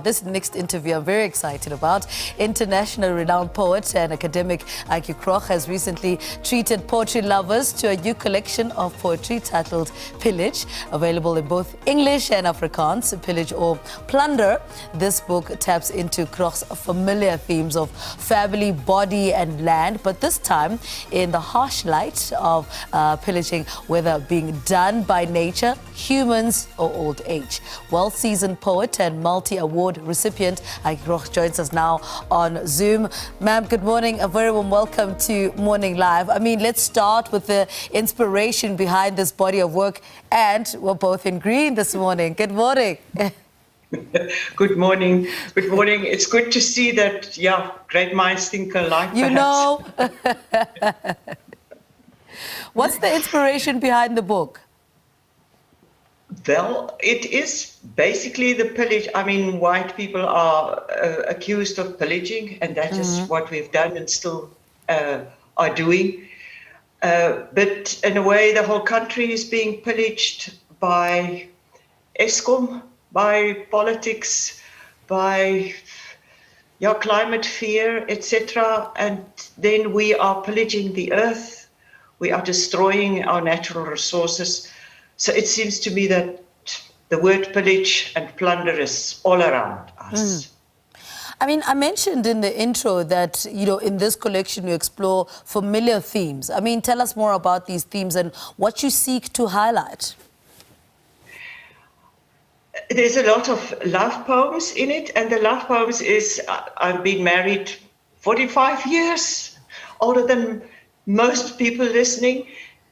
this next interview I'm very excited about. International renowned poet and academic Antjie Krog has recently treated poetry lovers to a new collection of poetry titled Pillage, available in both English and Afrikaans. Pillage or Plunder. This book taps into Krog's familiar themes of family, body and land, but this time in the harsh light of pillaging, whether being done by nature, humans or old age. Well-seasoned poet and multi-award recipient Antjie Krog joins us now on Zoom. Ma'am, good morning. A very warm welcome to Morning Live. I mean, let's start with the inspiration behind this body of work, and we're both in green this morning. Good morning. Good morning. Good morning. It's good to see that, yeah, great minds think alike. You perhaps. know. What's the inspiration behind the book? Well, it is basically the pillage. I mean, white people are accused of pillaging, and that is what we've done and still are doing. But in a way, the whole country is being pillaged by Eskom, by politics, by climate fear, etc. And then we are pillaging the earth. We are destroying our natural resources. So it seems to me that the word pillage and plunder is all around us. I mean, I mentioned in the intro that, you know, in this collection you explore familiar themes. I mean, tell us more about these themes and what you seek to highlight. There's a lot of love poems in it, and the love poems is, I've been married 45 years, older than most people listening.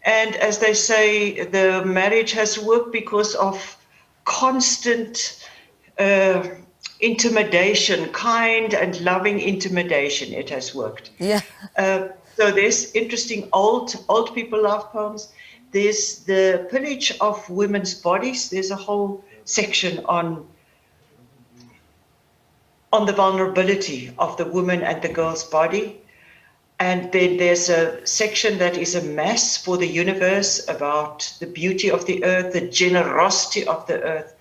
And as they say, the marriage has worked because of constant intimidation, kind and loving intimidation. It has worked. Yeah. So there's interesting old people love poems. There's the pillage of women's bodies. There's a whole section on the vulnerability of the woman and the girl's body. And then there's a section that is a mass for the universe about the beauty of the earth, the generosity of the earth,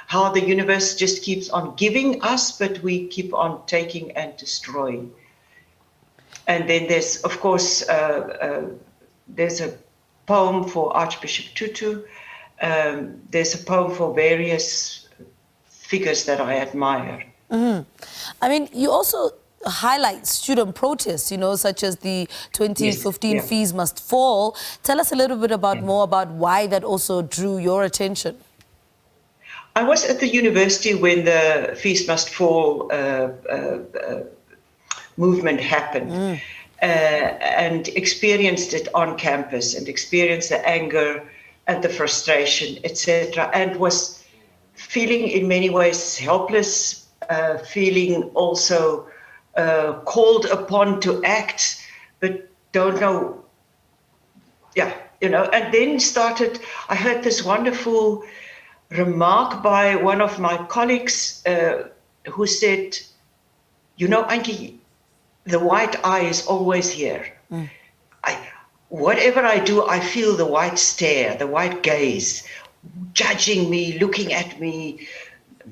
how the universe just keeps on giving us, but we keep on taking and destroying. And then there's, of course, there's a poem for Archbishop Tutu. There's a poem for various figures that I admire. I mean, you also highlight student protests, you know, such as the 2015 fees must fall. Tell us a little bit more about why that also drew your attention. I was at the university when the fees must fall movement happened, and experienced it on campus and experienced the anger and the frustration, etc., and was feeling in many ways helpless, feeling also called upon to act, but don't know, and then I heard this wonderful remark by one of my colleagues who said, you know, Antjie, the white eye is always here. Whatever I do, I feel the white stare, the white gaze, judging me, looking at me,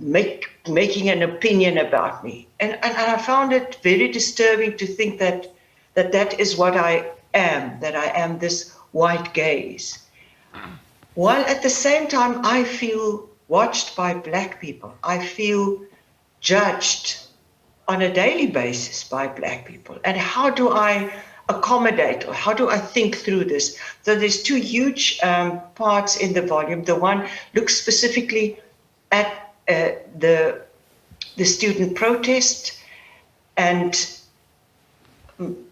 making an opinion about me. And I found it very disturbing to think that is what I am, that I am this white gaze. While at the same time, I feel watched by Black people. I feel judged on a daily basis by Black people. And how do I accommodate, or how do I think through this? So there's two huge parts in the volume. The one looks specifically at the student protest and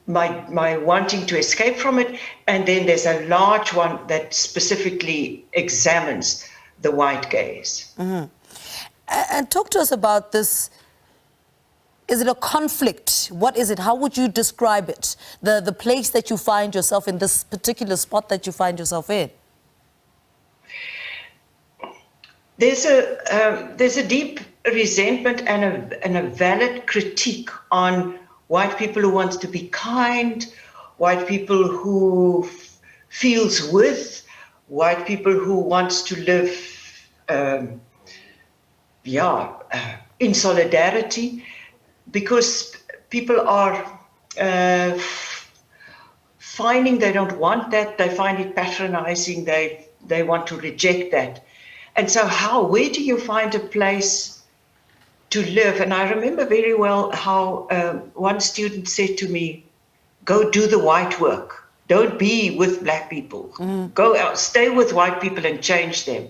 my wanting to escape from it, and then there's a large one that specifically examines the white gaze. And talk to us about this. Is it a conflict? What is it? How would you describe it? The place that you find yourself in, this particular spot that you find yourself in? There's a deep resentment and a valid critique on white people who want to be kind, white people who feels with, white people who wants to live in solidarity, because people are finding they don't want that, they find it patronizing, they want to reject that. And so where do you find a place to live? And I remember very well how one student said to me, go do the white work. Don't be with black people. Go out, stay with white people and change them.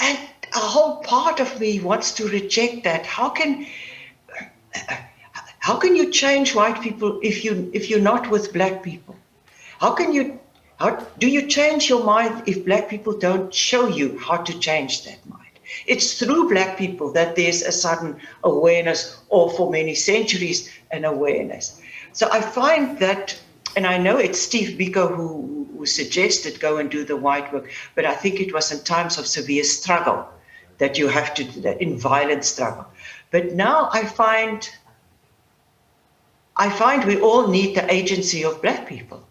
And a whole part of me wants to reject that. How can you change white people if you're not with black people? How do you change your mind if black people don't show you how to change that mind? It's through black people that there's a sudden awareness, or for many centuries, an awareness. So I find that, and I know it's Steve Biko who suggested go and do the white work, but I think it was in times of severe struggle that you have to do that, in violent struggle. But now I find we all need the agency of black people.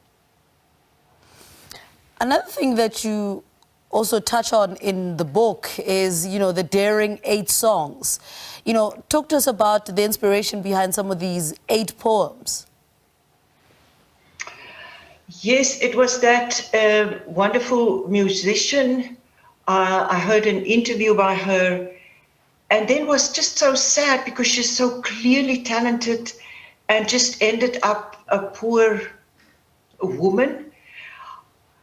Another thing that you also touch on in the book is, the Daring 8 songs. Talk to us about the inspiration behind some of these 8 poems. Yes, it was that wonderful musician. I heard an interview by her, and then was just so sad because she's so clearly talented and just ended up a poor woman.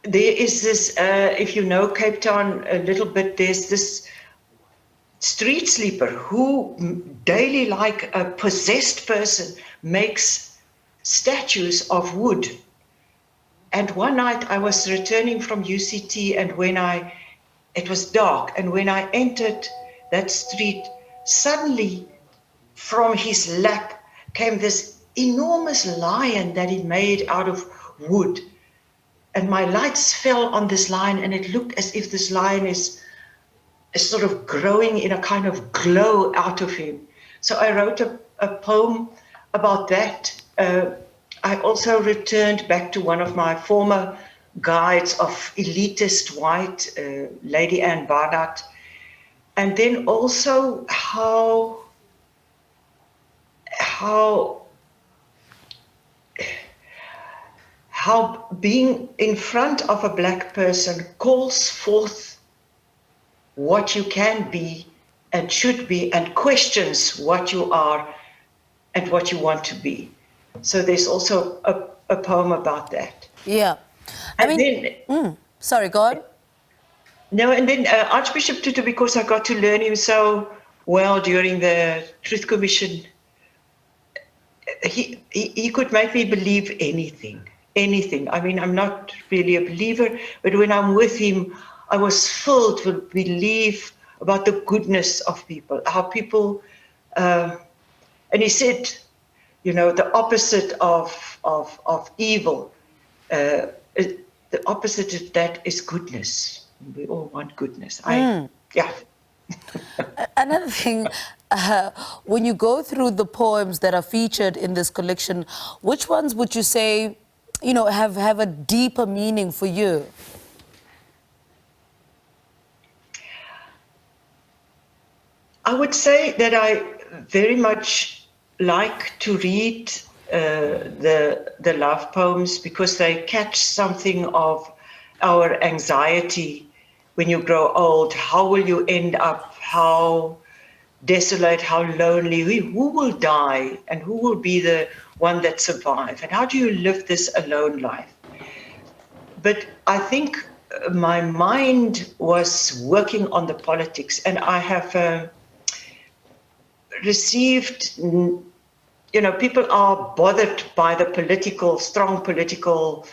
There is this, if you know Cape Town a little bit, there's this street sleeper who daily, like a possessed person, makes statues of wood. And one night I was returning from UCT, and it was dark, and when I entered that street, suddenly from his lap came this enormous lion that he made out of wood. And my lights fell on this lion, and it looked as if this lion is sort of growing in a kind of glow out of him. So I wrote a poem about that. I also returned back to one of my former guides of elitist white, Lady Anne Barnard, and then also how being in front of a black person calls forth what you can be and should be, and questions what you are and what you want to be. So there's also a poem about that. Yeah. Sorry, go on. No, and then Archbishop Tutu, because I got to learn him so well during the Truth Commission, he could make me believe anything. I mean, I'm not really a believer, but when I'm with him, I was filled with belief about the goodness of people, how people, and he said, the opposite of evil, the opposite of that is goodness. We all want goodness. Yeah. Another thing, when you go through the poems that are featured in this collection, which ones would you say, have a deeper meaning for you? I would say that I very much like to read the love poems, because they catch something of our anxiety when you grow old. How will you end up? How desolate, how lonely, who will die, and who will be the one that survives, and how do you live this alone life? But I think my mind was working on the politics, and I have received, people are bothered by the strong political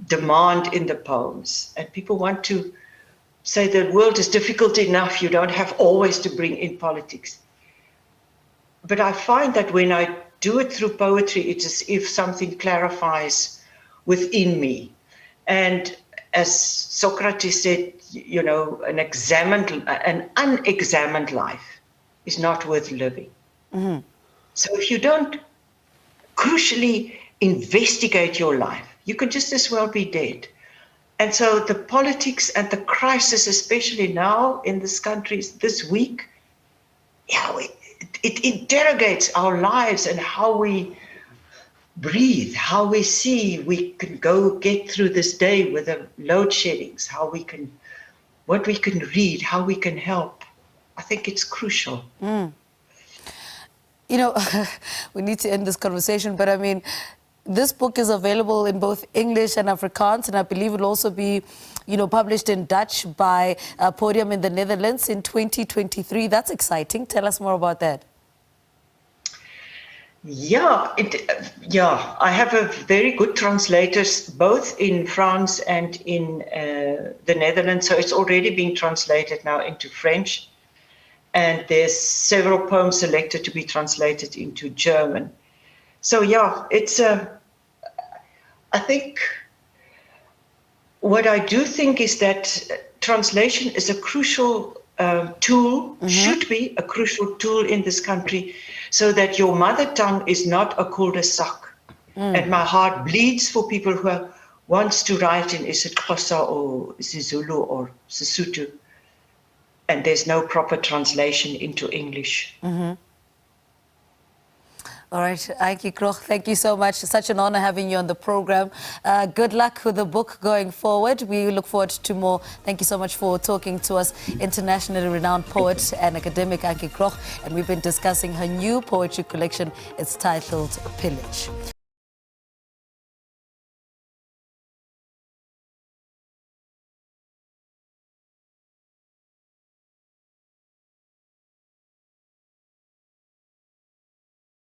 demand in the poems, and people want to say the world is difficult enough, you don't have always to bring in politics. But I find that when I do it through poetry, it's as if something clarifies within me. And as Socrates said, an unexamined life is not worth living. Mm-hmm. So if you don't crucially investigate your life, you can just as well be dead. And so the politics and the crisis, especially now in this country, this week, it interrogates our lives and how we breathe, how we see we can go get through this day with the load sheddings, what we can read, how we can help. I think it's crucial. You know, we need to end this conversation, but I mean, this book is available in both English and Afrikaans, and I believe it will also be, you know, published in Dutch by Podium in the Netherlands in 2023. That's exciting. Tell us more about that. Yeah, I have a very good translators, both in France and in the Netherlands. So it's already being translated now into French. And there's several poems selected to be translated into German. So yeah, I think what I do think is that translation is a crucial tool, should be a crucial tool in this country, so that your mother tongue is not a cul-de-sac. And my heart bleeds for people who wants to write in isiXhosa or isiZulu or Sesotho, and there's no proper translation into English. All right, Antjie Krog, thank you so much. Such an honor having you on the program. Good luck with the book going forward. We look forward to more. Thank you so much for talking to us, internationally renowned poet and academic Antjie Krog. And we've been discussing her new poetry collection. It's titled Pillage.